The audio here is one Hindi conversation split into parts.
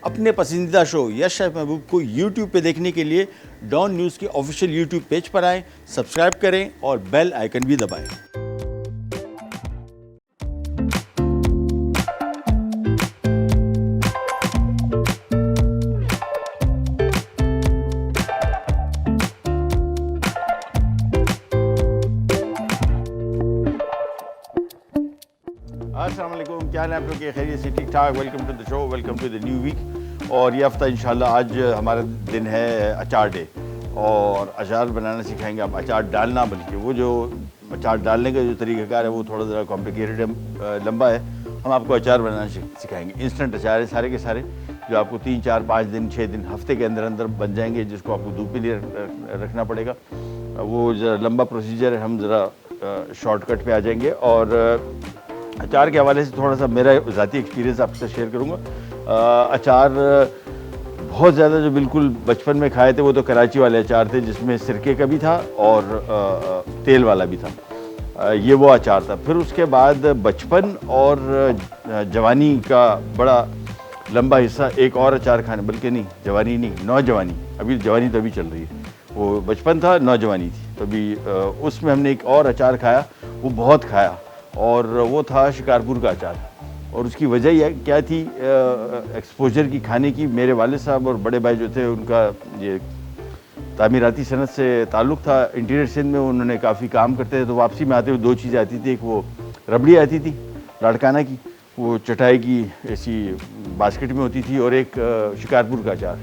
अपने पसंदीदा शो यश शेफ महबूब को यूट्यूब पे देखने के लिए डॉन न्यूज़ के ऑफिशियल यूट्यूब पेज पर आएँ, सब्सक्राइब करें और बेल आइकन भी दबाएं। अस्सलाम वालेकुम, क्या हाल है आप लोग के? खैरियत से ठीक ठाक। Welcome to the show, welcome to the new week. और ये हफ्ता इंशाल्लाह आज हमारा दिन है अचार डे और अचार बनाना सिखाएंगे। आप अचार डालना बल्कि वो जो अचार डालने का जो तरीक़ाकार है वो थोड़ा ज़रा कॉम्प्लिकेटेड है, लंबा है। हम आपको अचार बनाना सिखाएंगे। इंस्टेंट अचार है सारे के सारे, जो आपको 3, 4, 5 दिन, 6 दिन, हफ्ते के अंदर अंदर बन जाएंगे, जिसको आपको धूप में रखना पड़ेगा। वो ज़रा लंबा प्रोसीजर है, हम ज़रा शॉर्टकट पे आ जाएंगे। और अचार के हवाले से थोड़ा सा मेरा ज़ाती एक्सपीरियंस आपसे शेयर करूँगा। अचार बहुत ज़्यादा जो बिल्कुल बचपन में खाए थे वो तो कराची वाले अचार थे, जिसमें सिरके का भी था और तेल वाला भी था। ये वो अचार था। फिर उसके बाद बचपन और जवानी का बड़ा लंबा हिस्सा एक और अचार खाने, बल्कि नहीं जवानी नहीं, नौजवानी, अभी जवानी तो अभी चल रही है, वो बचपन था, नौजवानी थी, तो अभी उसमें हमने एक और अचार खाया, वो बहुत खाया, और वो था शिकारपुर का अचार। और उसकी वजह यह क्या थी, एक्सपोजर की, खाने की। मेरे वालिद साहब और बड़े भाई जो थे, उनका ये तामीराती सनत से ताल्लुक़ था। इंटीरियर सिंध में उन्होंने काफ़ी काम करते थे, तो वापसी में आते हुए 2 चीज़ें आती थी। एक वो रबड़ी आती थी लाड़काना की, वो चटाई की ऐसी बास्केट में होती थी, और एक शिकारपुर का अचार।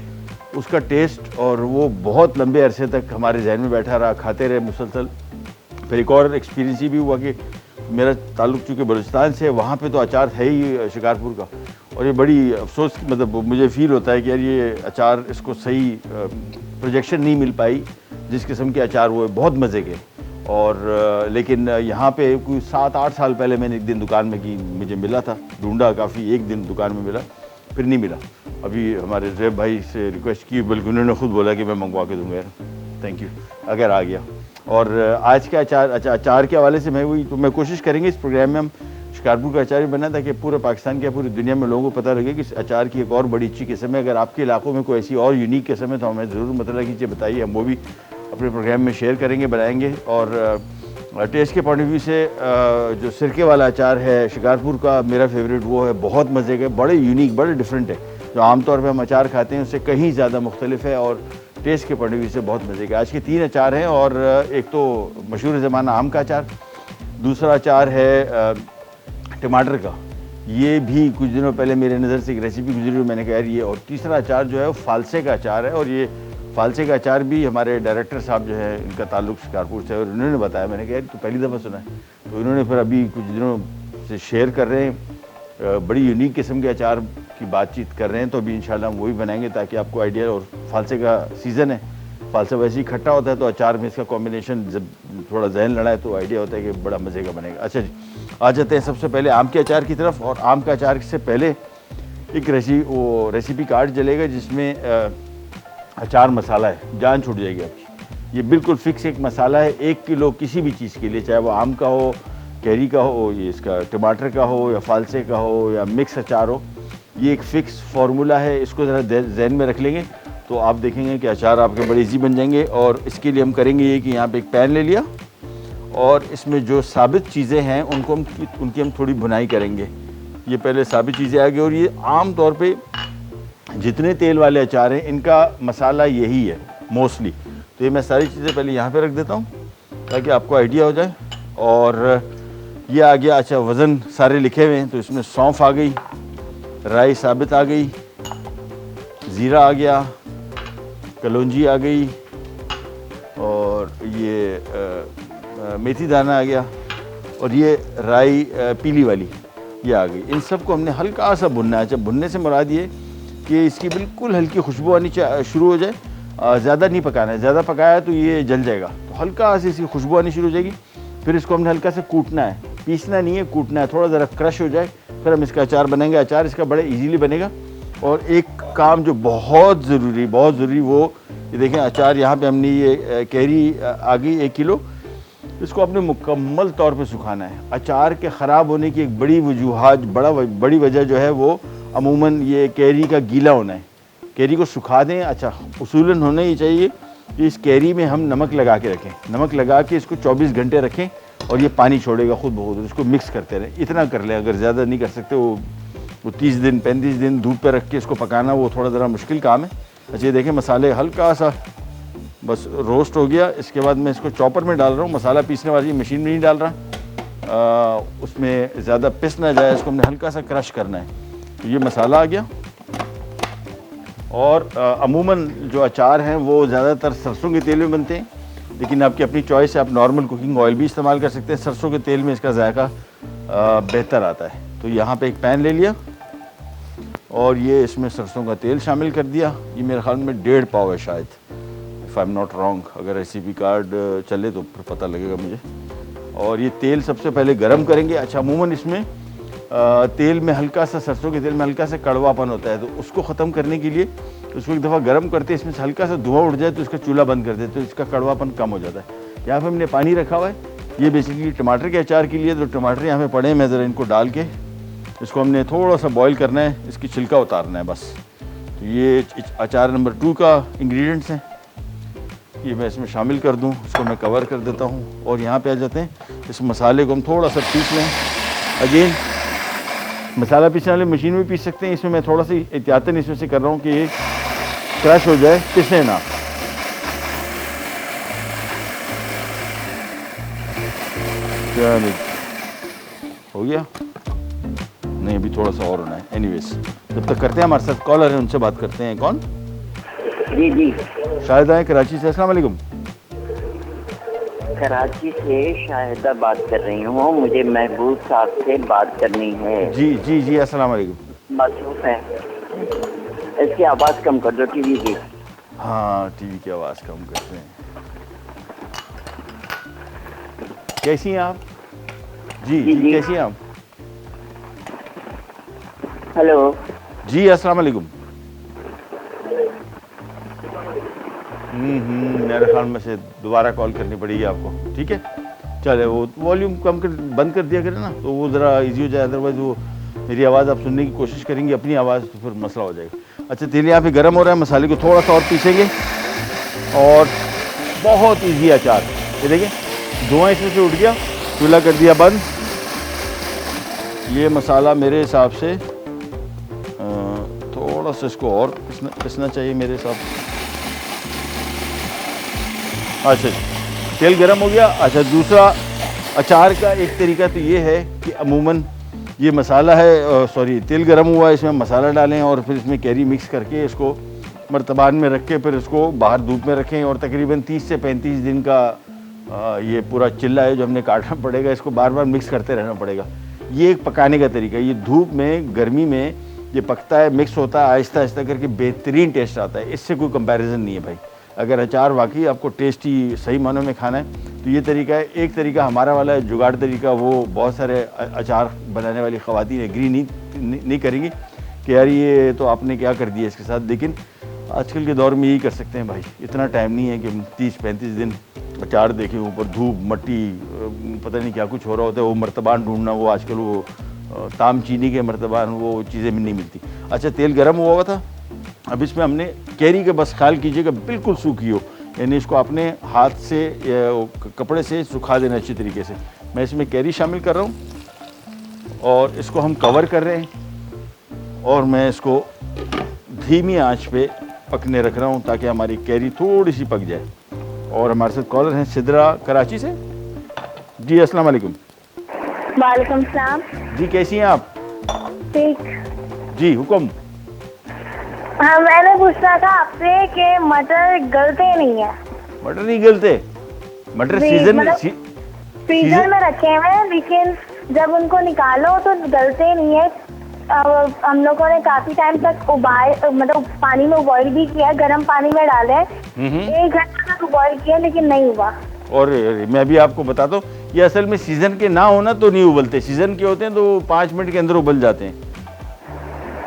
उसका टेस्ट और वो बहुत लंबे अरसे तक हमारे जहन में बैठा रहा, खाते रहे मुसलसल। फिर एक और एक्सपीरियंस ये भी हुआ कि मेरा ताल्लुक़ चूँकि बलूचिस्तान से, वहाँ पे तो अचार है ही शिकारपुर का, और ये बड़ी अफसोस, मतलब मुझे फ़ील होता है कि यार ये अचार, इसको सही प्रोजेक्शन नहीं मिल पाई जिस किस्म के अचार वो बहुत मज़े के। और लेकिन यहाँ पे कोई 7-8 साल पहले मैंने एक दिन दुकान में की, मुझे मिला था, ढूंढा काफ़ी, एक दिन दुकान में मिला, फिर नहीं मिला। अभी हमारे ज़ैब भाई से रिक्वेस्ट की, बल्कि उन्होंने ख़ुद बोला कि मैं मंगवा के दूँगा यार, थैंक यू अगर आ गया। और आज के अचार के हवाले से मैं कोशिश करेंगे इस प्रोग्राम में हम शिकारपुर का अचार भी बना, ताकि पूरे पाकिस्तान के, पूरी दुनिया में लोगों को पता लगे कि इस अचार की एक और बड़ी अच्छी किस्म है। अगर आपके इलाकों में कोई ऐसी और यूनिक किस्म है तो हमें ज़रूर मतलब कीजिए, बताइए, हम वो भी अपने प्रोग्राम में शेयर करेंगे, बनाएंगे। और टेस्ट के पॉइंट ऑफ व्यू से जो सिरके वाला अचार है शिकारपुर का, मेरा फेवरेट वो है, बहुत मज़े का, बड़े यूनिक, बड़े डिफरेंट है। जो आमतौर पर हम अचार खाते हैं उससे कहीं ज़्यादा मुख्तलिफ है, और टेस्ट के पॉइंट ऑफ व्यू से बहुत मज़े का। आज के 3 अचार हैं, और एक तो मशहूर ज़माना आम का अचार, दूसरा अचार है टमाटर का, ये भी कुछ दिनों पहले मेरे नज़र से एक रेसिपी गुजरी, मैंने कहा यार ये, और तीसरा अचार जो है वो फालसे का अचार है। और ये फालसे का अचार भी हमारे डायरेक्टर साहब जो है, इनका ताल्लुक़ शिकारपुर से, और उन्होंने बताया, मैंने कहा यार तो पहली दफ़ा सुना है, तो उन्होंने फिर अभी कुछ दिनों से शेयर कर रहे हैं, बड़ी यूनिक किस्म के अचार की बातचीत कर रहे हैं। तो अभी इंशाल्लाह हम वही बनाएंगे, ताकि आपको आइडिया, और फालसे का सीज़न है, फालसा वैसे ही खट्टा होता है, तो अचार में इसका कॉम्बिनेशन जब थोड़ा जहन लड़ा है तो आइडिया होता है कि बड़ा मज़े का बनेगा। अच्छा जी, आ जाते हैं सबसे पहले आम के अचार की तरफ। और आम का अचार से पहले एक रेसिपी कार्ड चलेगा, जिसमें अचार मसाला है, जान छूट जाएगी आपकी। ये बिल्कुल फ़िक्स एक मसाला है 1 किलो किसी भी चीज़ के लिए, चाहे वो आम का हो, कैरी का हो, ये इसका टमाटर का हो, या फालसे का हो, या मिक्स अचार हो। ये एक फ़िक्स फार्मूला है, इसको ज़रा जहन में रख लेंगे तो आप देखेंगे कि अचार आपके बड़े ईजी बन जाएंगे। और इसके लिए हम करेंगे ये कि यहाँ पे एक पैन ले लिया, और इसमें जो साबित चीज़ें हैं उनकी हम थोड़ी भुनाई करेंगे। ये पहले साबित चीज़ें आ गई, और ये आम तौर पे जितने तेल वाले अचार हैं इनका मसाला यही है मोस्टली। तो ये मैं सारी चीज़ें पहले यहाँ पे रख देता हूँ ताकि आपको आइडिया हो जाए। और ये आ गया, अच्छा वज़न सारे लिखे हुए हैं, तो इसमें सौंफ आ गई, राई साबित आ गई, ज़ीरा आ गया, कलौंजी आ गई, और ये मेथी दाना आ गया, और ये राई पीली वाली ये आ गई। इन सब को हमने हल्का सा भुनना है। जब भुनने से मुराद ये कि इसकी बिल्कुल हल्की खुशबू आनी शुरू हो जाए, ज़्यादा नहीं पकाना है, ज़्यादा पकाया तो ये जल जाएगा, तो हल्का से इसकी खुशबू आनी शुरू हो जाएगी। फिर इसको हमने हल्का से कूटना है, पीसना नहीं है, कूटना है, थोड़ा ज़रा क्रश हो जाए, फिर हम इसका अचार बनाएंगे। अचार इसका बड़े इजीली बनेगा। और एक काम जो बहुत ज़रूरी वो ये देखें, अचार यहाँ पे हमने ये कैरी आ गई 1 किलो, इसको आपने मुकम्मल तौर पे सुखाना है। अचार के ख़राब होने की एक बड़ी वजूहात, बड़ी वजह जो है वो अमूमन ये कैरी का गीला होना है, कैरी को सुखा दें। अच्छा, उसूलन होना ही चाहिए कि इस कैरी में हम नमक लगा के रखें, नमक लगा के इसको 24 घंटे रखें और ये पानी छोड़ेगा खुद ब खुद, इसको मिक्स करते रहें। इतना कर लें, अगर ज़्यादा नहीं कर सकते वो 30 दिन 35 दिन धूप पे रख के इसको पकाना वो थोड़ा ज़रा मुश्किल काम है। अच्छा ये देखें मसाले हल्का सा बस रोस्ट हो गया। इसके बाद मैं इसको चॉपर में डाल रहा हूँ, मसाला पीसने वाली मशीन में नहीं डाल रहा, उसमें ज़्यादा पिस ना जाए, इसको हमने हल्का सा क्रश करना है। तो ये मसाला आ गया। और अमूमन जो अचार हैं वो ज़्यादातर सरसों के तेल में बनते हैं, लेकिन आपकी अपनी चॉइस है, आप नॉर्मल कुकिंग ऑयल भी इस्तेमाल कर सकते हैं। सरसों के तेल में इसका जायका बेहतर आता है। तो यहाँ पे एक पैन ले लिया और ये इसमें सरसों का तेल शामिल कर दिया। ये मेरे ख्याल में 1.5 पाव है शायद, if I am not wrong. अगर रेसिपी कार्ड चले तो फिर पता लगेगा मुझे। और ये तेल सबसे पहले गरम करेंगे। अच्छा, अमूमन इसमें तेल में हल्का सा, सरसों के तेल में हल्का सा कड़वापन होता है, तो उसको ख़त्म करने के लिए उसको एक दफ़ा गर्म करते हैं, इसमें से हल्का सा धुआं उठ जाए तो इसका चूल्हा बंद कर देते, तो इसका कड़वापन कम हो जाता है। यहाँ पे हमने पानी रखा हुआ है, ये बेसिकली टमाटर के अचार के लिए। तो टमाटर यहाँ पे पड़े हैं, मैं ज़रा इनको डाल के इसको हमने थोड़ा सा बॉईल करना है, इसकी छिलका उतारना है बस। तो ये अचार नंबर 2 का इंग्रेडिएंट्स हैं, ये मैं इसमें शामिल कर दूँ, इसको मैं कवर कर देता हूँ। और यहाँ पे आ जाते हैं, इस मसाले को हम थोड़ा सा पीस लें। अगेन मसाला पीसने वाले मशीन में पीस सकते हैं, इसमें मैं थोड़ा सा एहतियातन इसमें से कर रहा हूँ कि ये क्रश हो जाए, पिसे ना। हो गया? नहीं, अभी थोड़ा सा और होना है। एनीवेज, जब तक करते हैं, हमारे साथ कॉलर है, उनसे बात करते हैं। कौन? जी जी, शाहिदा है कराची से। अस्सलाम वालेकुम। कराची से शाहिदा बात कर रही हूँ, मुझे महबूब साहब से बात करनी है। जी जी जी, अस्सलाम वालेकुम। मसरूफ है, इसकी आवाज़ कम कर दो टीवी की। हाँ, टीवी की आवाज़ कम करते हैं। कैसी हैं आप? जी जी, जी। कैसी हैं आप? हेलो जी, अस्सलाम वालेकुम। मेरे ख्याल में से दोबारा कॉल करनी पड़ेगी आपको, ठीक है? चले, वो वॉल्यूम कम कर, बंद कर दिया करें ना, तो वो ज़रा इजी हो जाए। अदरवाइज़ वो मेरी आवाज़ आप सुनने की कोशिश करेंगे, अपनी आवाज़, तो फिर मसला हो जाएगा। अच्छा, तेल यहाँ पे गर्म हो रहा है, मसाले को थोड़ा सा और पीसेंगे और बहुत ईजी अचार। ये देखिए, धुआं इसमें से उठ गया, चूल्हा कर दिया बंद। ये मसाला मेरे हिसाब से थोड़ा सा इसको और पिसना चाहिए मेरे हिसाब से। अच्छा, तेल गरम हो गया। अच्छा, दूसरा अचार का एक तरीका तो ये है कि अमूमन ये मसाला है, सॉरी, तेल गरम हुआ है, इसमें मसाला डालें और फिर इसमें कैरी मिक्स करके इसको मर्तबान में रख के फिर इसको बाहर धूप में रखें। और तकरीबन 30 से 35 दिन का ये पूरा चिल्ला है जो हमने काटना पड़ेगा, इसको बार बार मिक्स करते रहना पड़ेगा। ये एक पकाने का तरीका है। ये धूप में, गर्मी में ये पकता है, मिक्स होता है, आहिस्ता आहिस्ता करके बेहतरीन टेस्ट आता है। इससे कोई कंपैरिजन नहीं है भाई। अगर अचार वाकई आपको टेस्टी सही मानों में खाना है तो ये तरीका है। एक तरीका हमारा वाला है, जुगाड़ तरीका, वो बहुत सारे अचार बनाने वाली ख़वातीन एग्री नहीं करेंगी कि यार ये तो आपने क्या कर दिया इसके साथ। लेकिन आजकल के दौर में यही कर सकते हैं भाई, इतना टाइम नहीं है कि 30-35 दिन अचार देखें, ऊपर धूप, मट्टी, पता नहीं क्या कुछ हो रहा होता है। वो मर्तबान ढूंढना, वो आजकल वो ताम चीनी के मर्तबान, वो चीज़ें भी नहीं मिलती। अच्छा, तेल गर्म हुआ था, अब इसमें हमने कैरी के बस ख्याल कीजिएगा बिल्कुल सूखी हो, यानी इसको अपने हाथ से या कपड़े से सुखा देना अच्छी तरीके से। मैं इसमें कैरी शामिल कर रहा हूँ और इसको हम कवर कर रहे हैं और मैं इसको धीमी आंच पे पकने रख रहा हूँ ताकि हमारी कैरी थोड़ी सी पक जाए। और हमारे साथ कॉलर हैं सिद्रा कराची से। जी, अस्सलाम वालेकुम। वालेकुम सलाम। जी, कैसी हैं आप? ठीक। जी, हुक्म। हाँ, मैंने पूछना था आपसे कि मटर गलते नहीं है। मटर नहीं गलते? मटर फ्रीजर में रखे हुए हैं, लेकिन जब उनको निकालो तो गलते नहीं है। हम लोगों ने काफी टाइम तक मतलब पानी में बॉईल भी किया, गर्म पानी में डाले, 1 घंटा तक बॉईल किया, लेकिन नहीं हुआ। और मैं भी आपको बताता हूँ, ये असल में सीजन के ना होना तो नहीं उबलते, सीजन के होते हैं तो 5 मिनट के अंदर उबल जाते हैं।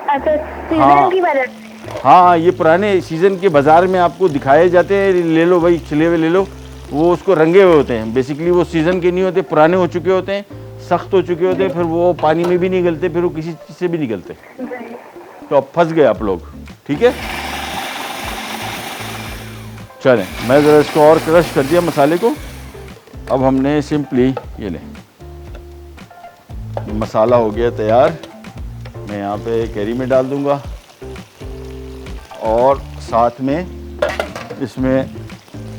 अच्छा, सीजन की वजह से? हाँ, ये पुराने सीजन के बाजार में आपको दिखाए जाते हैं, ले लो भाई, छिले हुए ले लो, वो उसको रंगे हुए होते हैं। बेसिकली वो सीजन के नहीं होते, पुराने हो चुके होते हैं, सख्त हो चुके होते हैं, फिर वो पानी में भी नहीं गलते, फिर वो किसी चीज़ से भी नहीं गलते। तो अब फंस गए आप लोग, ठीक है। चलें, मैं ज़रा इसको और क्रश कर दिया मसाले को। अब हमने सिंपली ये लें, मसाला हो गया तैयार। मैं यहाँ पे कैरी में डाल दूँगा और साथ में इसमें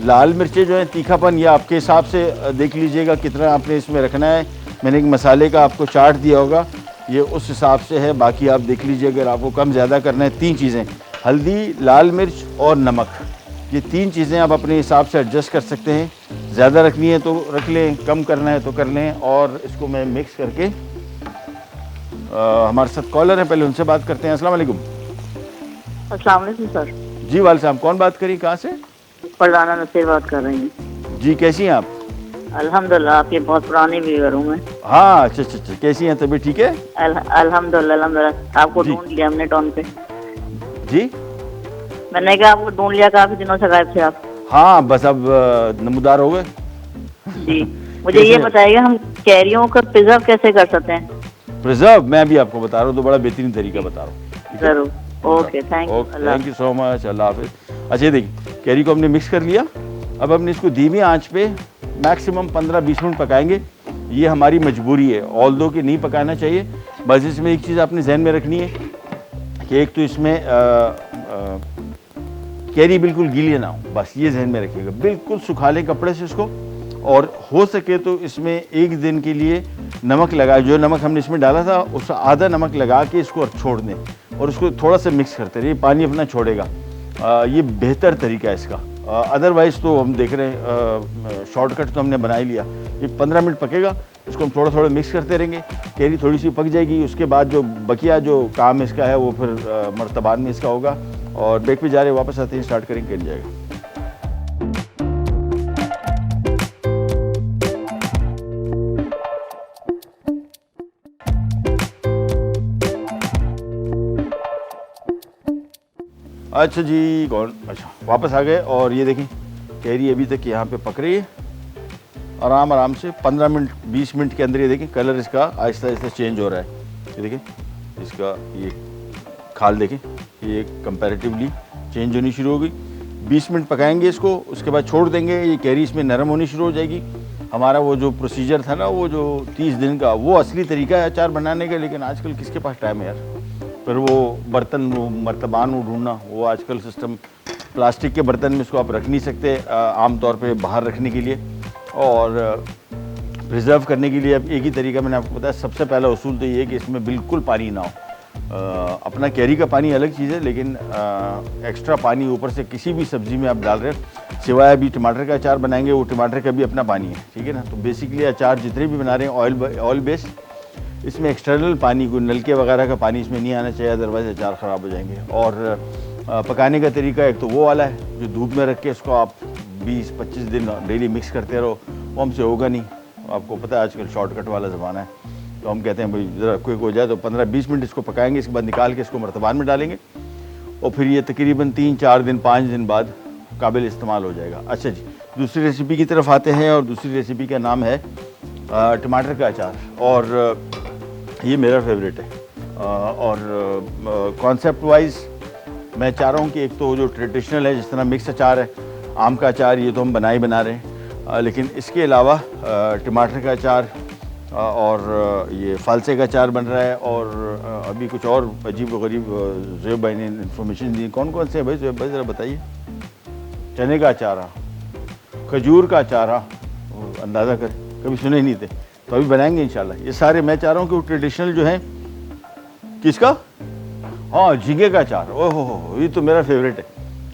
लाल मिर्चें जो है, तीखापन ये आपके हिसाब से देख लीजिएगा कितना आपने इसमें रखना है। मैंने एक मसाले का आपको चार्ट दिया होगा, ये उस हिसाब से है, बाकी आप देख लीजिए अगर आपको कम ज़्यादा करना है। 3 चीज़ें, हल्दी, लाल मिर्च और नमक, ये 3 चीज़ें आप अपने हिसाब से एडजस्ट कर सकते हैं। ज़्यादा रखनी है तो रख लें, कम करना है तो कर लें। और इसको मैं मिक्स करके हमारे साथ कॉलर हैं, पहले उनसे बात करते हैं। अस्सलाम वालेकुम। अस्सलाम वालेकुम सर। जी वाल साहब, कौन बात करी, कहाँ से? फरजाना नसीर बात कर रही हूँ। जी, कैसी हैं आप? अल्हम्दुलिल्लाह, आपके बहुत पुरानी व्यूअर हूँ मैं। हाँ, अच्छा, कैसी हैं, तबीयत ठीक है? अल्हम्दुलिल्लाह, आपको जी। ढूंढ लिया हमने टॉन पे। जी, मैंने कहा आपको ढूंढ लिया, काफी दिनों से गायब थे आप। हाँ बस अब नमूदार हो गए। जी, मुझे ये बताइएगा हम कैरियों का प्रिजर्व कैसे कर सकते हैं? प्रिजर्व मैं अभी आपको बता रहा हूँ, तो बड़ा बेहतरीन तरीका बता रहा हूँ। जरूर, okay, thank you so much, अल्लाह हाफिज। अच्छा, देखिए कैरी को हमने मिक्स कर लिया। अब हमने इसको धीमी आंच पे मैक्सिमम 15-20 मिनट पकाएंगे। ये हमारी मजबूरी है, ऑल्दो कि नहीं पकाना चाहिए। बस इसमें एक चीज़ आपने जहन में रखनी है कि एक तो इसमें कैरी बिल्कुल गीली ना हो, बस ये जहन में रखिएगा। बिल्कुल सुखा लें कपड़े से इसको, और हो सके तो इसमें 1 दिन के लिए नमक लगा, जो नमक हमने इसमें डाला था उसका आधा नमक लगा के इसको छोड़ दें और उसको थोड़ा सा मिक्स करते रहिए, पानी अपना छोड़ेगा। ये बेहतर तरीका है इसका। अदरवाइज़ तो हम देख रहे हैं शॉर्टकट तो हमने बना ही लिया। ये 15 मिनट पकेगा, इसको हम थोड़ा थोड़ा मिक्स करते रहेंगे। कैरी थोड़ी सी पक जाएगी, उसके बाद जो बकिया जो काम इसका है वो फिर मर्तबान में इसका होगा। और ब्रेक पे जा रहे, वापस आते हैं, स्टार्ट करेंगे, कर जाएगा। अच्छा जी, अच्छा वापस आ गए। और ये देखें कैरी अभी तक यहाँ पे पक रही है आराम से। 15 मिनट 20 मिनट के अंदर ये देखें कलर इसका आहिस्ता आहिस्ता चेंज हो रहा है। ये देखें इसका ये खाल देखें, ये कंपैरेटिवली चेंज होनी शुरू हो गई। 20 मिनट पकाएंगे इसको, उसके बाद छोड़ देंगे। ये कैरी इसमें नरम होनी शुरू हो जाएगी। हमारा वो जो प्रोसीजर था ना, वो जो 30 दिन का, वो असली तरीका है अचार बनाने का। लेकिन आजकल किसके पास टाइम है यार, फिर वो बर्तन, वो मर्तबान वो ढूंढना, वो आजकल सिस्टम प्लास्टिक के बर्तन में इसको आप रख नहीं सकते आम तौर पे बाहर रखने के लिए। और प्रिजर्व करने के लिए अब एक ही तरीका मैंने आपको बताया। सबसे पहला उसूल तो ये है कि इसमें बिल्कुल पानी ना हो। अपना कैरी का पानी अलग चीज़ है, लेकिन एक्स्ट्रा पानी ऊपर से किसी भी सब्ज़ी में आप डाल रहे हैं, सिवाय अभी टमाटर का अचार बनाएंगे, वो टमाटर का भी अपना पानी है, ठीक है ना। तो बेसिकली अचार जितने भी बना रहे हैं ऑयल बेस्ड, इसमें एक्सटर्नल पानी, कोई नलके वगैरह का पानी इसमें नहीं आना चाहिए, अदरवाइज़ अचार ख़राब हो जाएंगे। और पकाने का तरीका एक तो वो वाला है जो धूप में रख के इसको आप 20-25 दिन डेली मिक्स करते रहो, वो हमसे होगा नहीं। आपको पता है आजकल शॉर्टकट वाला ज़माना है, तो हम कहते हैं भाई ज़रा क्विक हो जाए, तो 15-20 मिनट इसको पकाएंगे। इसके बाद निकाल के इसको मर्तबान में डालेंगे और फिर ये तकरीबन 3-4 दिन 5 दिन बाद काबिल इस्तेमाल हो जाएगा। अच्छा जी, दूसरी रेसिपी की तरफ आते हैं, और दूसरी रेसिपी का नाम है टमाटर का अचार। और ये मेरा फेवरेट है। और कॉन्सेप्ट वाइज मैं चाह रहा हूँ कि एक तो जो ट्रेडिशनल है, जिस तरह मिक्स अचार है, आम का अचार, ये तो हम बना रहे हैं, लेकिन इसके अलावा टमाटर का अचार और ये फालसे का अचार बन रहा है। और अभी कुछ और अजीब व गरीब ज़ुएब भाई ने इन्फॉर्मेशन दी। कौन कौन से है भाई ज़ुएब भाई, ज़रा बताइए। चने का अचार, खजूर का अचार, अंदाज़ा कर, कभी सुने ही नहीं थे, तो अभी बनाएंगे इंशाल्लाह। ये सारे मैं चाह रहा हूँ कि वो ट्रेडिशनल जो है, किसका, हाँ झींगे का अचार, ओहो ये तो मेरा फेवरेट है।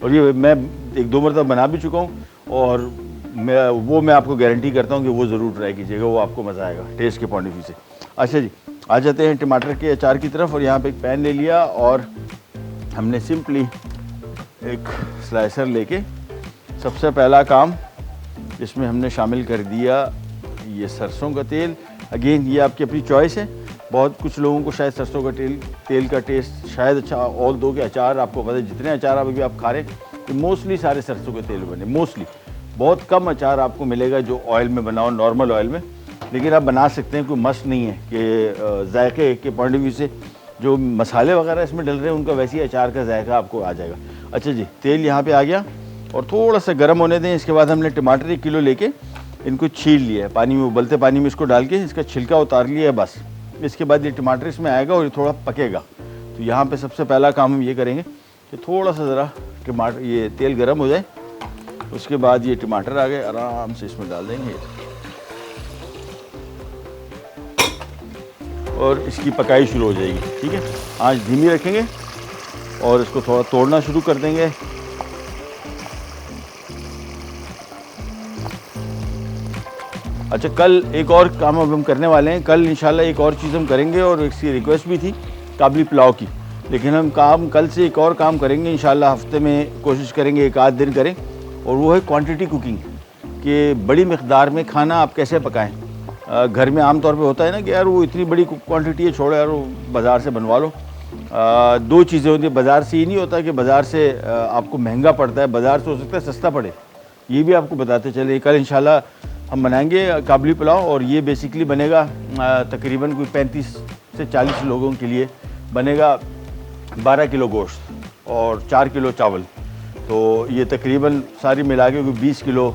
और ये मैं 1-2 मरतबा बना भी चुका हूँ, और मैं आपको गारंटी करता हूँ कि वो ज़रूर ट्राई कीजिएगा, वो आपको मज़ा आएगा टेस्ट के पॉइंट ऑफ व्यू से। अच्छा जी, आ जाते हैं टमाटर के अचार की तरफ। और यहाँ पे एक पैन ले लिया और हमने सिंपली एक स्लाइसर लेके सबसे पहला काम इसमें हमने शामिल कर दिया ये सरसों का तेल। अगेन ये आपकी अपनी चॉइस है, बहुत कुछ लोगों को शायद सरसों का तेल का टेस्ट शायद अच्छा, ऑल दो के अचार आपको पता है, जितने अचार अभी आप खा रहे हैं तो मोस्टली सारे सरसों के तेल बने, मोस्टली। बहुत कम अचार आपको मिलेगा जो ऑयल में बनाओ, नॉर्मल ऑयल में, लेकिन आप बना सकते हैं, कोई मस्ट नहीं है कि जायके के पॉइंट ऑफ व्यू से जो मसाले वगैरह इसमें डल रहे हैं उनका वैसे ही अचार का जायका आपको आ जाएगा। अच्छा जी, तेल यहाँ पे आ गया और थोड़ा सा गर्म होने दें। इसके बाद हमने टमाटर 1 किलो लेके इनको छील लिया है, पानी में, उबलते पानी में इसको डाल के इसका छिलका उतार लिया है बस। इसके बाद ये टमाटर इसमें आएगा और ये थोड़ा पकेगा। तो यहाँ पे सबसे पहला काम हम ये करेंगे कि थोड़ा सा ज़रा टमाटर, ये तेल गर्म हो जाए। उसके बाद ये टमाटर आ गए, आराम से इसमें डाल देंगे और इसकी पकाई शुरू हो जाएगी। ठीक है, आंच धीमी रखेंगे और इसको थोड़ा तोड़ना शुरू कर देंगे। अच्छा, कल एक और काम अब हम करने वाले हैं। कल इंशाल्लाह एक और चीज़ हम करेंगे और इसकी रिक्वेस्ट भी थी काबली पुलाव की, लेकिन हम काम कल से एक और काम करेंगे इंशाल्लाह। हफ्ते में कोशिश करेंगे 1 आध दिन करें, और वो है क्वांटिटी कुकिंग, कि बड़ी मिक़दार में खाना आप कैसे पकाएं। घर में आम तौर पे होता है ना कि यार वो इतनी बड़ी क्वांटिटी है, छोड़ो यार वो बाज़ार से बनवा लो। 2 चीज़ें होती है, बाज़ार से ये नहीं होता कि बाज़ार से आपको महंगा पड़ता है, बाज़ार से हो सकता है सस्ता पड़े। ये भी आपको बताते चले। कल इंशाल्लाह हम बनाएंगे काबली पुलाव, और ये बेसिकली बनेगा तकरीबन कोई 35 से 40 लोगों के लिए बनेगा। 12 किलो गोश्त और 4 किलो चावल, तो ये तकरीबन सारी मिला के कोई 20 किलो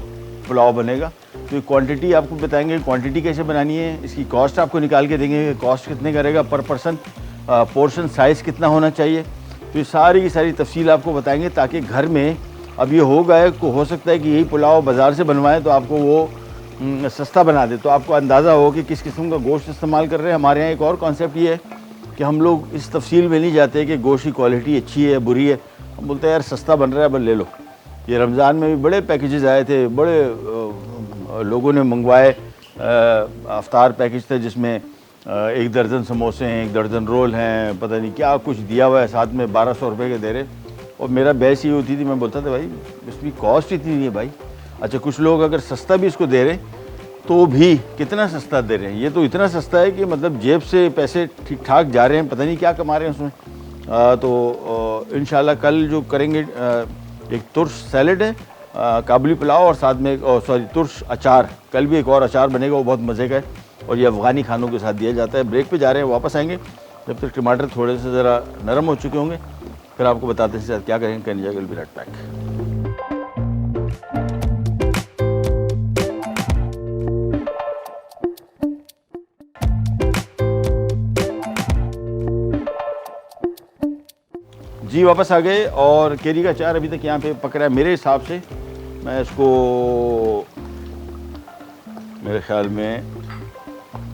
पुलाव बनेगा। तो ये क्वांटिटी आपको बताएंगे, क्वांटिटी कैसे बनानी है, इसकी कॉस्ट आपको निकाल के देंगे, कॉस्ट कितने करेगा पर पर्सन, पोर्शन साइज़ कितना होना चाहिए। तो ये सारी की सारी तफसील आपको बताएंगे, ताकि घर में अब ये हो गए को हो सकता है कि यही पुलाव बाज़ार से बनवाएं तो आपको वो सस्ता बना दे, तो आपको अंदाज़ा हो कि किस किस्म का गोश्त इस्तेमाल कर रहे हैं। हमारे यहाँ एक और कॉन्सेप्ट ये है कि हम लोग इस तफसील में नहीं जाते कि गोश्त की क्वालिटी अच्छी है बुरी है। हम बोलते हैं यार सस्ता बन रहा है, बस ले लो। ये रमज़ान में भी बड़े पैकेजेस आए थे, बड़े लोगों ने मंगवाए। अफ्तार पैकेज थे जिसमें 1 दर्जन समोसे हैं, 1 दर्जन रोल हैं, पता नहीं क्या कुछ दिया हुआ है, साथ में 1200 रुपये के दे रहे। और मेरा बहस ये होती थी, मैं बोलता था भाई इसकी कॉस्ट इतनी नहीं है भाई। अच्छा, कुछ लोग अगर सस्ता भी इसको दे रहे तो भी कितना सस्ता दे रहे हैं, ये तो इतना सस्ता है कि मतलब जेब से पैसे ठीक ठाक जा रहे हैं, पता नहीं क्या कमा रहे हैं उसमें। तो इंशाल्लाह कल जो करेंगे, एक तुर्श सैलड है, काबुली पुलाव और साथ में तुर्श अचार। कल भी एक और अचार बनेगा, वो बहुत मज़े का है और ये अफ़गानी खानों के साथ दिया जाता है। ब्रेक पे जा रहे हैं, वापस आएंगे जब तक टमाटर थोड़े से ज़रा नरम हो चुके होंगे, फिर आपको बताते हैं क्या करेंगे। Can will be right back. जी वापस आ गए और केरी का अचार अभी तक यहाँ पे पक रहा है। मेरे हिसाब से मैं इसको, मेरे ख्याल में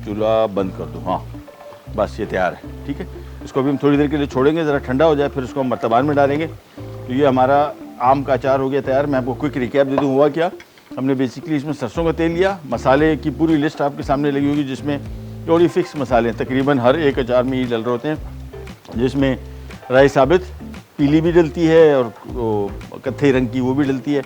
चूल्हा बंद कर दूँ। हाँ बस ये तैयार है, ठीक है। इसको अभी हम थोड़ी देर के लिए छोड़ेंगे, ज़रा ठंडा हो जाए, फिर इसको हम मर्तबान में डालेंगे। तो ये हमारा आम का अचार हो गया तैयार। मैं आपको क्विक रिकैप दे दूँ हुआ क्या। हमने बेसिकली इसमें सरसों का तेल लिया, मसाले की पूरी लिस्ट आपके सामने लगी होगी जिसमें थोड़ी फिक्स मसाले तकरीबन हर एक अचार में ये डल रहे होते हैं, जिसमें राई साबित पीली भी डलती है और कत्थई रंग की वो भी डलती है।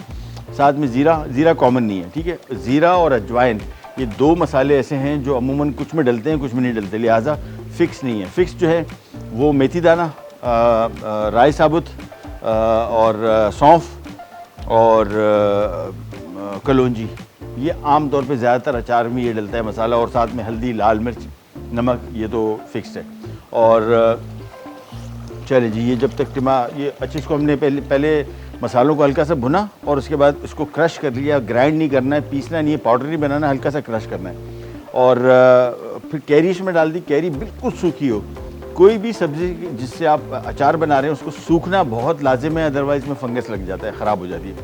साथ में ज़ीरा कॉमन नहीं है, ठीक है। ज़ीरा और अजवाइन ये 2 मसाले ऐसे हैं जो अमूमन कुछ में डलते हैं कुछ में नहीं डलते, लिहाजा फ़िक्स नहीं है। फ़िक्स जो है वो मेथी दाना, राई साबुत और सौंफ और कलौंजी, ये आम तौर पे ज़्यादातर अचार में ये डलता है मसाला, और साथ में हल्दी, लाल मिर्च, नमक, ये तो फिक्स है। और चले जी, ये जब तक ये अच्छे, इसको हमने पहले मसालों को हल्का सा भुना और उसके बाद इसको क्रश कर लिया। ग्राइंड नहीं करना है, पीसना नहीं है, पाउडर नहीं बनाना, हल्का सा क्रश करना है। और फिर कैरी इसमें डाल दी। कैरी बिल्कुल सूखी हो। कोई भी सब्ज़ी जिससे आप अचार बना रहे हैं उसको सूखना बहुत लाजिम है, अदरवाइज़ में फंगस लग जाता है, ख़राब हो जाती है।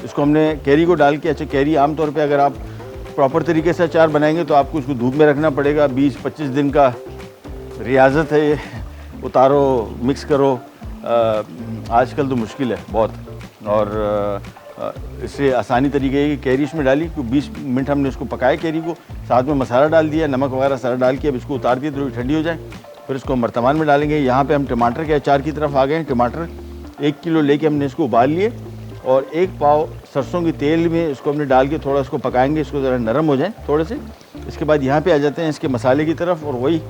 इसको हमने कैरी को डाल के, अच्छा कैरी आमतौर पे अगर आप प्रॉपर तरीके से अचार बनाएंगे तो आपको उसको धूप में रखना पड़ेगा। 20-25 दिन का रियाजत है ये। उतारो, मिक्स करो, आजकल तो मुश्किल है बहुत। और इससे आसानी तरीके है कि कैरी इसमें डाली, 20 मिनट हमने इसको पकाया कैरी को, साथ में मसाला डाल दिया, नमक वगैरह सारा डाल के अब इसको उतार दिया, थोड़ी ठंडी हो जाए, फिर इसको मर्तबान में डालेंगे। यहाँ पे हम टमाटर के अचार की तरफ आ गए हैं। टमाटर 1 किलो लेके हमने इसको उबाल लिए और 1 पाव सरसों के तेल में इसको हमने डाल के थोड़ा इसको पकाएंगे, इसको ज़रा नरम हो जाए थोड़े से। इसके बाद यहाँ पे आ जाते हैं इसके मसाले की तरफ, और वही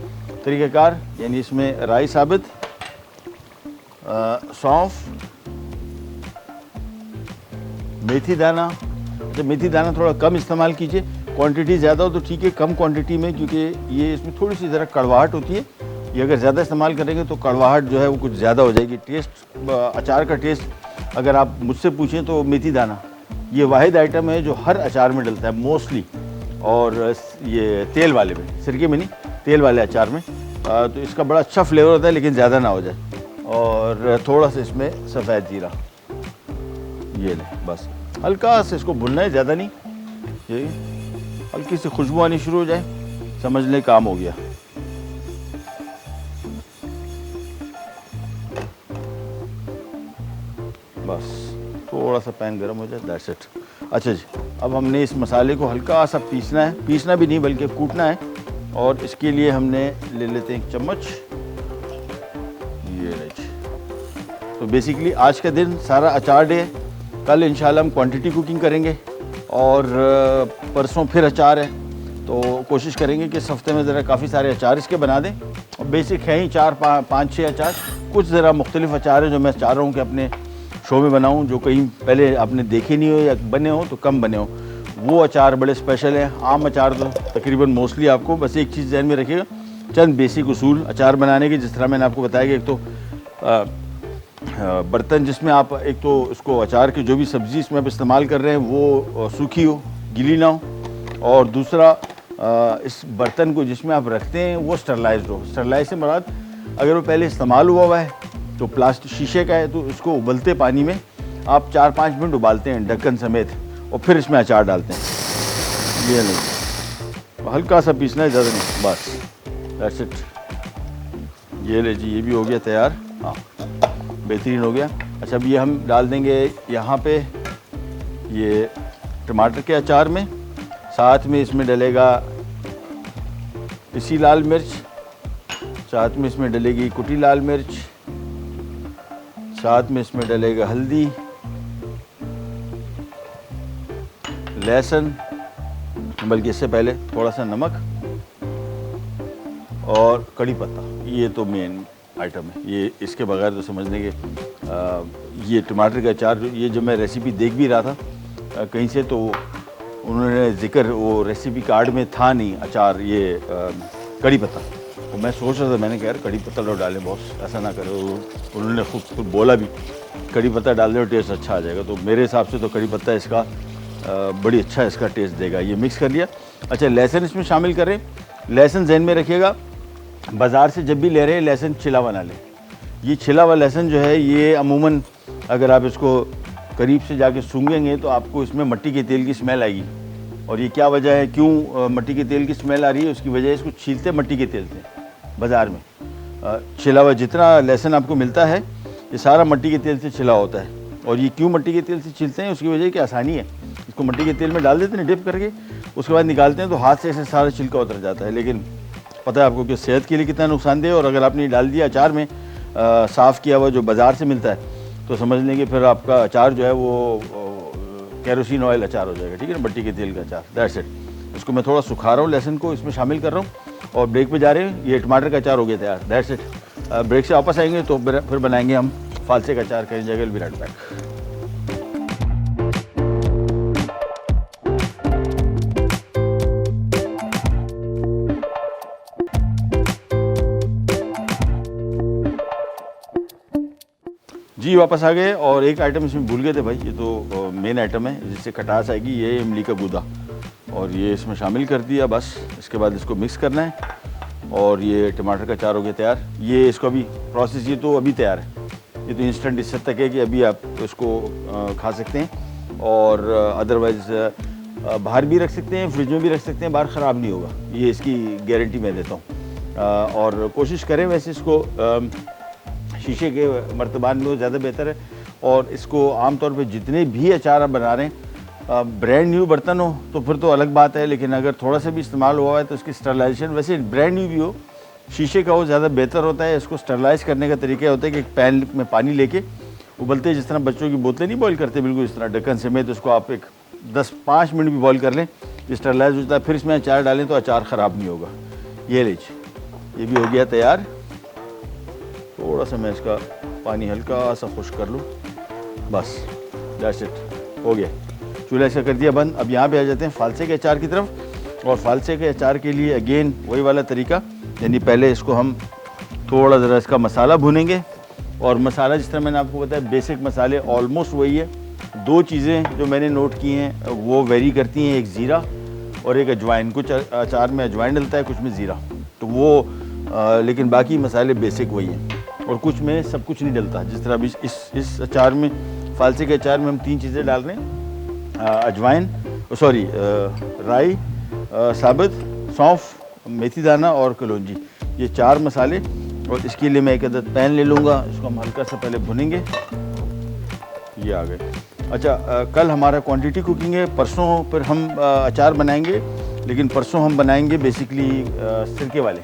तरीक़ाकार, यानी इसमें राई साबित, सौंफ, मेथी दाना। जब मेथी दाना थोड़ा कम इस्तेमाल कीजिए, क्वांटिटी ज़्यादा हो तो ठीक है, कम क्वांटिटी में, क्योंकि ये इसमें थोड़ी सी ज़रा कड़वाहट होती है ये अगर ज़्यादा इस्तेमाल करेंगे तो कड़वाहट जो है वो कुछ ज़्यादा हो जाएगी। टेस्ट अचार का टेस्ट अगर आप मुझसे पूछें तो मेथी दाना ये वाहिद आइटम है जो हर अचार में डलता है मोस्टली, और ये तेल वाले में, सिरके में नहीं, तेल वाले अचार में। तो इसका बड़ा अच्छा फ्लेवर होता है लेकिन ज़्यादा ना हो जाए। और थोड़ा सा इसमें सफ़ेद जीरा, ये ले, बस हल्का से इसको भुनना है, ज़्यादा नहीं। ये हल्की सी खुशबू आनी शुरू हो जाए, समझ लें काम हो गया। बस थोड़ा सा पैन गर्म हो जाए, दैट्स इट। अच्छा जी, अब हमने इस मसाले को हल्का सा पीसना है, पीसना भी नहीं बल्कि कूटना है। और इसके लिए हमने ले लेते हैं एक चम्मच, ये ले जी। तो बेसिकली आज का दिन सारा अचार डे है। कल इंशाल्लाह हम क्वांटिटी कुकिंग करेंगे और परसों फिर अचार है। तो कोशिश करेंगे कि इस हफ्ते में ज़रा काफ़ी सारे अचार इसके बना दें। और बेसिक है ही 4-5-6 अचार। कुछ ज़रा मुख्तलिफ अचार हैं जो मैं चाह रहा हूँ कि अपने शो में बनाऊँ, जो कहीं पहले आपने देखे नहीं हो या बने हो तो कम बने हो। वो अचार बड़े स्पेशल हैं। आम अचार तो तकरीबन मोस्टली आपको, बस एक चीज़ ध्यान में रखिएगा, चंद बेसिक उसूल अचार बनाने के। जिस तरह मैंने आपको बताया कि एक तो बर्तन जिसमें आप एक तो उसको अचार की जो भी सब्ज़ी इसमें आप इस्तेमाल कर रहे हैं वो सूखी हो, गीली ना हो। और दूसरा इस बर्तन को जिसमें आप रखते हैं वो स्टरलाइज्ड हो। स्टरलाइज से मुराद अगर वो पहले इस्तेमाल हुआ है तो प्लास्टिक शीशे का है तो उसको उबलते पानी में आप 4-5 मिनट उबालते हैं ढक्कन समेत, और फिर इसमें अचार डालते हैं। ये नहीं, हल्का सा पीसना है, ज़्यादा नहीं, बस दैट्स इट। ये ले जी, ये भी हो गया तैयार। हाँ, बेहतरीन हो गया। अच्छा, अब ये हम डाल देंगे यहाँ पे ये टमाटर के अचार में। साथ में इसमें डलेगा पिसी लाल मिर्च, साथ में इसमें डलेगी कुटी लाल मिर्च, साथ में इसमें डलेगा हल्दी, लहसुन, बल्कि इससे पहले थोड़ा सा नमक और कड़ी पत्ता। ये तो मेन आइटम है, ये इसके बगैर तो समझने के ये टमाटर का अचार ये जो मैं रेसिपी देख भी रहा था कहीं से, तो उन्होंने जिक्र वो रेसिपी कार्ड में था नहीं अचार ये कड़ी पत्ता। तो मैं सोच रहा था, मैंने कहा यार कड़ी पत्ता लो डालें बॉस, ऐसा ना करो। उन्होंने खुद बोला भी कड़ी पत्ता डाल दो टेस्ट अच्छा आ जाएगा। तो मेरे हिसाब से तो कड़ी पत्ता इसका बड़ी अच्छा इसका टेस्ट देगा। ये मिक्स कर लिया। अच्छा, लहसुन इसमें शामिल करें। लहसुन जहन में रखिएगा, बाज़ार से जब भी ले रहे हैं लहसुन छिला हुआ ना लें। ये छिला हुआ लहसुन जो है ये अमूमन अगर आप इसको करीब से जाके सूंघेंगे तो आपको इसमें मिट्टी के तेल की स्मेल आएगी। और ये क्या वजह है, क्यों मिट्टी के तेल की स्मेल आ रही है? उसकी वजह है इसको छीलते मिट्टी के तेल से बाज़ार में। छिला हुआ जितना लहसुन आपको मिलता है ये सारा मिट्टी के तेल से छिला होता है। और ये क्यों मिट्टी के तेल से छीलते हैं? उसकी वजह की आसानी है, इसको मिट्टी के तेल में डाल देते हैं डिप करके, उसके बाद निकालते हैं तो हाथ से ऐसे सारा छिलका उतर जाता है। लेकिन पता है आपको कि सेहत के लिए कितना नुकसानदेह। और अगर आपने डाल दिया अचार में साफ़ किया हुआ जो बाज़ार से मिलता है तो समझ लें कि फिर आपका अचार जो है वो केरोसिन ऑयल अचार हो जाएगा, ठीक है ना, मिट्टी के तेल का अचार। That's it. इसको मैं थोड़ा सुखा रहा हूँ, लहसुन को इसमें शामिल कर रहा हूँ और ब्रेक पे जा रहे हैं। ये टमाटर का अचार हो गया तैयार, दैट्स इट। ब्रेक से वापस आएंगे तो फिर बनाएंगे हम फालसे का अचार। कहीं जगह विराट बैक। जी वापस आ गए। और एक आइटम इसमें भूल गए थे भाई, ये तो मेन आइटम है जिससे खटास आएगी, ये इमली का गूदा। और ये इसमें शामिल कर दिया, बस इसके बाद इसको मिक्स करना है। और ये टमाटर का अचार हो गया तैयार। ये इसको अभी प्रोसेस ये तो अभी तैयार है, ये तो इंस्टेंट इस हद तक है कि अभी आप इसको खा सकते हैं। और अदरवाइज़ बाहर भी रख सकते हैं, फ्रिज में भी रख सकते हैं, बाहर ख़राब नहीं होगा, ये इसकी गारंटी मैं देता हूँ। और कोशिश करें वैसे इसको शीशे के मर्तबान में वो ज़्यादा बेहतर है। और इसको आमतौर पे जितने भी अचार आप बना रहे हैं ब्रांड न्यू बर्तन हो तो फिर तो अलग बात है, लेकिन अगर थोड़ा सा भी इस्तेमाल हुआ है तो इसकी स्टरलाइजेशन वैसे ब्रांड न्यू भी हो, शीशे का हो ज़्यादा बेहतर होता है। इसको स्टरलाइज करने का तरीका होता है कि एक पैन में पानी लेके उबलते जिस तरह बच्चों की बोतलें नहीं बॉईल करते बिल्कुल इस तरह ढक्कन समेत, उसको आप एक 10-5 मिनट भी बॉईल कर लें, स्टरलाइज हो जाता है। फिर इसमें अचार डालें तो अचार ख़राब नहीं होगा। ये लीजिए, ये भी हो गया तैयार। थोड़ा सा मैं इसका पानी हल्का सा खुश्क कर लूँ, बस दैट्स इट, हो गया। चूल्हा इसका कर दिया बंद। अब यहाँ पे आ जाते हैं फालसे के अचार की तरफ। और फालसे के अचार के लिए अगेन वही वाला तरीका, यानी पहले इसको हम थोड़ा ज़रा इसका मसाला भुनेंगे। और मसाला जिस तरह मैंने आपको बताया बेसिक मसाले ऑलमोस्ट वही है। दो चीज़ें जो मैंने नोट की हैं वो वेरी करती हैं, एक ज़ीरा और एक अजवाइन। कुछ अचार में अजवाइन डलता है, कुछ में ज़ीरा, तो वो लेकिन बाकी मसाले बेसिक वही हैं। और कुछ में सब कुछ नहीं डलता, जिस तरह अभी इस अचार में, फालसे के अचार में हम 3 चीज़ें डाल रहे हैं, अजवाइन, सॉरी राई, साबुत सौंफ, मेथी दाना और कलौंजी, ये 4 मसाले। और इसके लिए मैं एक अदद पैन ले लूँगा, इसको हम हल्का सा पहले भुनेंगे। ये आ गए। अच्छा, कल हमारा क्वांटिटी कुकिंग है, परसों फिर हम अचार बनाएंगे, लेकिन परसों हम बनाएंगे बेसिकली सिरके वाले।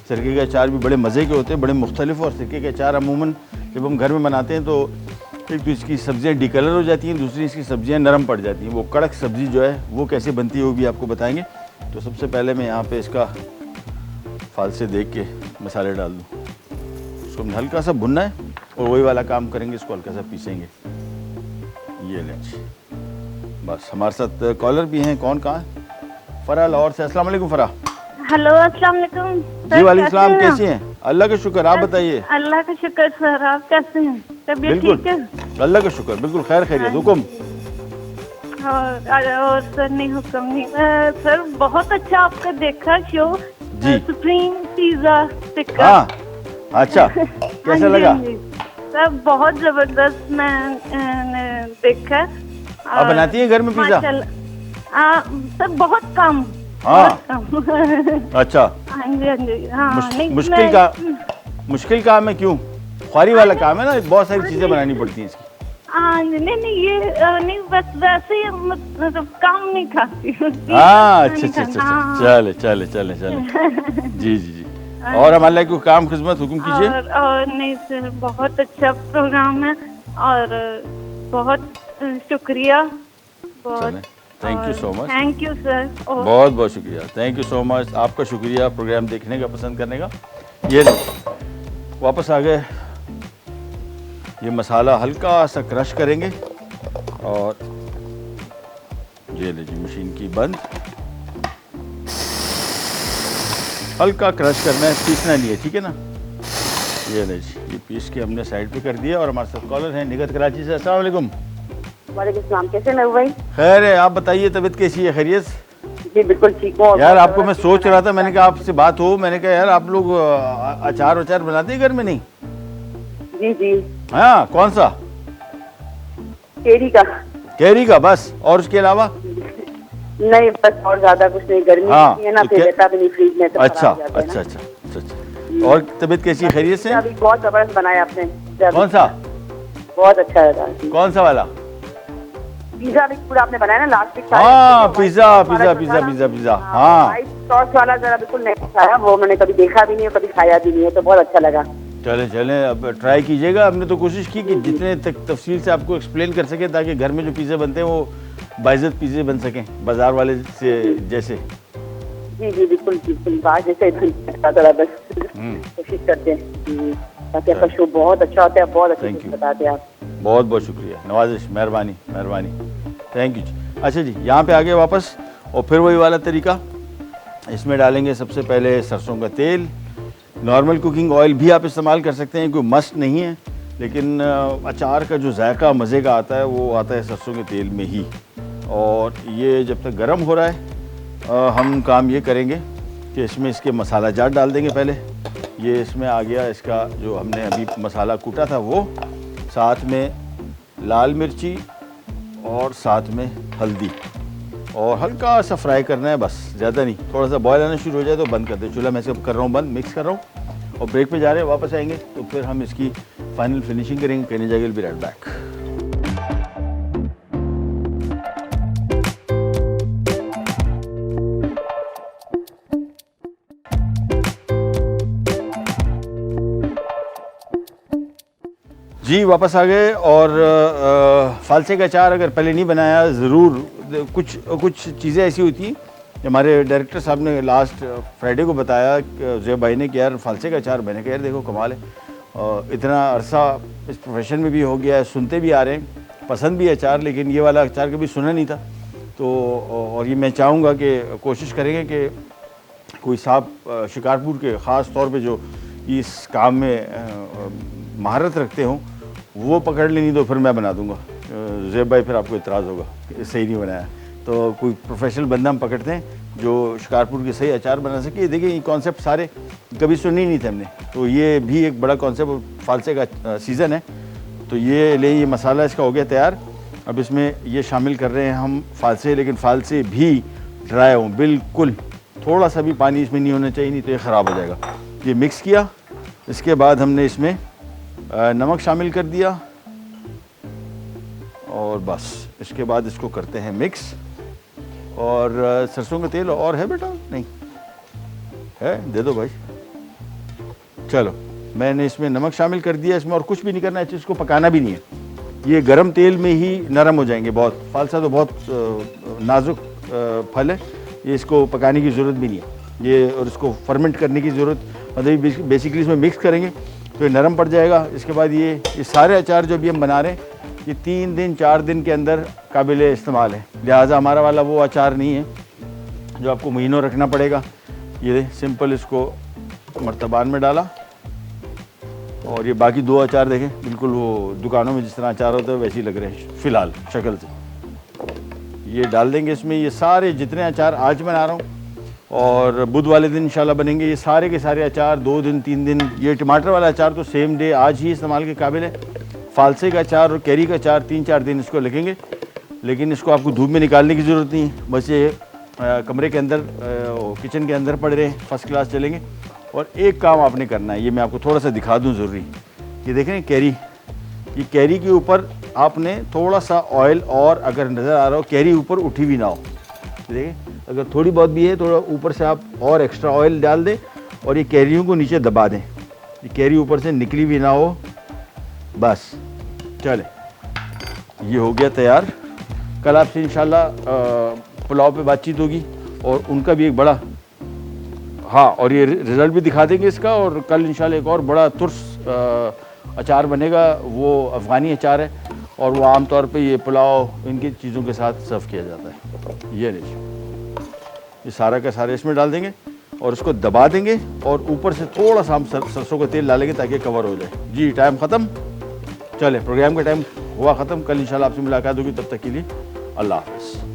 सिरके के अचार भी बड़े मज़े के होते हैं, बड़े मुख्तलिफ। और सिरके के अचार अमूमन जब हम घर में बनाते हैं तो एक तो इसकी सब्ज़ियाँ डिकलर हो जाती हैं, दूसरी इसकी सब्ज़ियाँ नरम पड़ जाती हैं। वो कड़क सब्ज़ी जो है वो कैसे बनती है वो भी आपको बताएंगे। तो सबसे पहले मैं यहाँ पे इसका फालसे देख के मसाले डाल दूँ। इसको हल्का सा भुनना है और वही वाला काम करेंगे, इसको हल्का सा पीसेंगे। ये लें जी, बस। हमारे साथ कॉलर भी हैं। कौन कहाँ है? फ़रा लाहौर से। अस्सलाम वालेकुम फ़रा। हेलो, अस्सलाम वालेकुम। जी वालेकुम सलाम, कैसी हैं? अल्लाह का शुक्र, आप बताइए। अल्लाह का शुक्र सर, आप कैसे हैं? तबीयत बिल्कुल ठीक है? अल्लाह का शुक्र, बिल्कुल खैर खैरियत। हुक्म? और सर नहीं, हुक्म नहीं। सर बहुत अच्छा आपका देखा शो, जी। Supreme pizza tikka. हाँ, अच्छा, कैसा लगा? सर बहुत जबरदस्त मैंने देखा। आप बनाती हैं घर में पिज्जा? सर बहुत कम। हाँ। बहुत कम। अच्छा, हाँ जी, हाँ जी, हाँ। नहीं, मुश्किल काम है क्यों? ख्वारी वाला काम है ना, बहुत सारी चीजें बनानी पड़ती हैं इसकी। हाँ, नहीं ये नहीं, बस वैसे ही मतलब काम नहीं खाती। हाँ, अच्छा, चले जी जी जी। और हमारे को काम खिदमत हुक्म कीजिए। और नहीं सर, बहुत अच्छा प्रोग्राम है और बहुत शुक्रिया। Thank you so much. Thank you sir. बहुत बहुत शुक्रिया, थैंक यू सो मच। आपका शुक्रिया प्रोग्राम देखने का, पसंद करने का। ये लो, वापस आ गए। ये मसाला हल्का सा क्रश करेंगे और ये ले जी, मशीन की बंद। हल्का क्रश करना है, पीसना नहीं है, ठीक है ना। ये ले जी, ये पीस के हमने साइड पे कर दिया। और हमारे साथ कॉलर हैं निगत कराची से। अस्सलाम वालेकुम। वालेकुम सलाम, कैसे महबूब भाई? खैर है, आप बताइए तबीयत कैसी है? खैरियत? जी बिल्कुल ठीक हूँ। यार आपको मैं सोच रहा था, मैंने कहा आपसे बात हो, मैंने कहा यार आप लोग अचार वचार बनाते हैं घर में? नहीं? जी जी। हाँ, कौन सा? केरी का बस? और उसके अलावा? नहीं, बस और ज्यादा कुछ नहीं। गर्मी हाँ, है ना, फिर रहता भी नहीं फ्रिज में, तो अच्छा खराब हो जाता है ना। अच्छा। और तबीयत कैसी है? खैरियत से? अभी बहुत जबरदस्त बनाया आपने। कौन सा? बहुत अच्छा लगा। कौन सा वाला? पिज्जा भी पूरा आपने बनाया ना लास्ट वीक? हाँ, पिज्जा। हाँ, व्हाइट सॉस वाला जरा बिल्कुल नहीं खाया, वो मैंने कभी देखा भी नहीं और कभी खाया भी नहीं है, तो बहुत अच्छा लगा। चले अब ट्राई कीजिएगा। हमने तो कोशिश की कि जितने तफसील से आपको एक्सप्लेन कर सके, ताकि घर में जो पिज़्ज़े बनते हैं वो बाइज़्ज़त पिज़्ज़े बन सकें, बाजार वाले से जैसे। जी जी बिल्कुल बिल्कुल, बात जैसे थोड़ा बस कोशिश करते हैं ताकि आपका शो बहुत अच्छा होता है, बहुत अच्छा बताते हैं आप। बहुत बहुत शुक्रिया, नवाजिश, मेहरबानी। थैंक यू जी। अच्छा जी, यहाँ पे आगे वापस, और फिर वही वाला तरीका। इसमें डालेंगे सबसे पहले सरसों का तेल। नॉर्मल कुकिंग ऑयल भी आप इस्तेमाल कर सकते हैं, कोई मस्ट नहीं है, लेकिन अचार का जो जायका मज़े का आता है वो आता है सरसों के तेल में ही। और ये जब तक गर्म हो रहा है हम काम ये करेंगे कि इसमें इसके मसाला जात डाल देंगे पहले। ये इसमें आ गया इसका जो हमने अभी मसाला कूटा था वो, साथ में लाल मिर्ची और साथ में हल्दी, और हल्का सा फ्राई करना है बस, ज़्यादा नहीं। थोड़ा सा बॉयल आना शुरू हो जाए तो बंद कर दे चूल्हा। मैं इसको कर रहा हूँ बंद, मिक्स कर रहा हूँ। और ब्रेक पे जा रहे हैं, वापस आएंगे तो फिर हम इसकी फाइनल फिनिशिंग करेंगे। कहने जाएंगे विल बी राइट बैक। जी वापस आ गए। और फालसे का अचार अगर पहले नहीं बनाया, ज़रूर कुछ चीज़ें ऐसी होती हैं। हमारे डायरेक्टर साहब ने लास्ट फ्राइडे को बताया ज़ेब भाई ने कि यार फालसे का अचार, मैंने कहा यार देखो कमाल है, इतना अरसा इस प्रोफेशन में भी हो गया है, सुनते भी आ रहे हैं, पसंद भी अचार, लेकिन ये वाला अचार कभी सुना नहीं था। तो और ये मैं चाहूँगा कि कोशिश करेंगे कि कोई साहब शिकारपुर के ख़ास तौर पे जो कि इस काम में महारत रखते हों वो पकड़ ले, नहीं तो फिर मैं बना दूंगा। ज़ेब भाई फिर आपको इतराज़ होगा कि सही नहीं बनाया। तो कोई प्रोफेशनल बंदा हम पकड़ते हैं जो शिकारपुर के सही अचार बना सके। देखिए ये कॉन्सेप्ट सारे कभी सुने ही नहीं थे हमने, तो ये भी एक बड़ा कॉन्सेप्ट। फालसे का सीज़न है, तो ये ले, ये मसाला इसका हो गया तैयार। अब इसमें ये शामिल कर रहे हैं हम फालसे, लेकिन फालसे भी ड्राई हों बिल्कुल, थोड़ा सा भी पानी इसमें नहीं होना चाहिए, नहीं तो ये ख़राब हो जाएगा। ये मिक्स किया, इसके बाद हमने इसमें नमक शामिल कर दिया और बस इसके बाद इसको करते हैं मिक्स। और सरसों का तेल और है बेटा? नहीं है, दे दो भाई। चलो मैंने इसमें नमक शामिल कर दिया, इसमें और कुछ भी नहीं करना है, इसको पकाना भी नहीं है। ये गरम तेल में ही नरम हो जाएंगे बहुत। फालसा तो बहुत नाजुक फल है, ये इसको पकाने की ज़रूरत भी नहीं है ये, और इसको फर्मेंट करने की ज़रूरत, मतलब बेसिकली इसमें मिक्स करेंगे तो ये नरम पड़ जाएगा। इसके बाद ये सारे अचार जो भी हम बना रहे हैं ये 3 दिन 4 दिन के अंदर काबिल इस्तेमाल है। लिहाजा हमारा वाला वो अचार नहीं है जो आपको महीनों रखना पड़ेगा। ये सिंपल इसको मर्तबान में डाला और ये बाकी 2 अचार देखें बिल्कुल वो दुकानों में जिस तरह अचार होता है वैसे ही लग रहे हैं फ़िलहाल शक्ल से। ये डाल देंगे इसमें, ये सारे जितने अचार आज बना रहा हूँ और बुध वाले दिन इंशाल्लाह बनेंगे ये सारे के सारे अचार 2 दिन 3 दिन। ये टमाटर वाला अचार तो सेम डे आज ही इस्तेमाल के काबिल है। फालसे का अचार और कैरी का अचार 3-4 दिन इसको लगेंगे, लेकिन इसको आपको धूप में निकालने की ज़रूरत नहीं है। बस ये कमरे के अंदर किचन के अंदर पड़ रहे हैं, फर्स्ट क्लास चलेंगे। और एक काम आपने करना है, ये मैं आपको थोड़ा सा दिखा दूं ज़रूरी। ये देखें कैरी, ये कैरी के ऊपर आपने थोड़ा सा ऑयल, और अगर नज़र आ रहा हो कैरी ऊपर उठी भी ना हो, देखें अगर थोड़ी बहुत भी है थोड़ा ऊपर से आप और एक्स्ट्रा ऑयल डाल दें और ये कैरियों को नीचे दबा दें, ये कैरी ऊपर से निकली भी ना हो। बस चले, ये हो गया तैयार। कल आपसे इंशाल्लाह पुलाव पे बातचीत होगी और उनका भी एक बड़ा, हाँ, और ये रिज़ल्ट भी दिखा देंगे इसका। और कल इंशाल्लाह एक और बड़ा तुर्स अचार बनेगा, वो अफ़गानी अचार है और वो आम तौर पे ये पुलाव इनकी चीज़ों के साथ सर्व किया जाता है। ये लीजिए, ये सारा का सारा इसमें डाल देंगे और इसको दबा देंगे और ऊपर से थोड़ा सा हम सरसों का तेल डालेंगे ताकि कवर हो जाए। जी टाइम ख़त्म, चले प्रोग्राम का टाइम हुआ ख़त्म। कल इंशाल्लाह आपसे मुलाकात होगी, तब तक के लिए अल्लाह हाफ़िज़।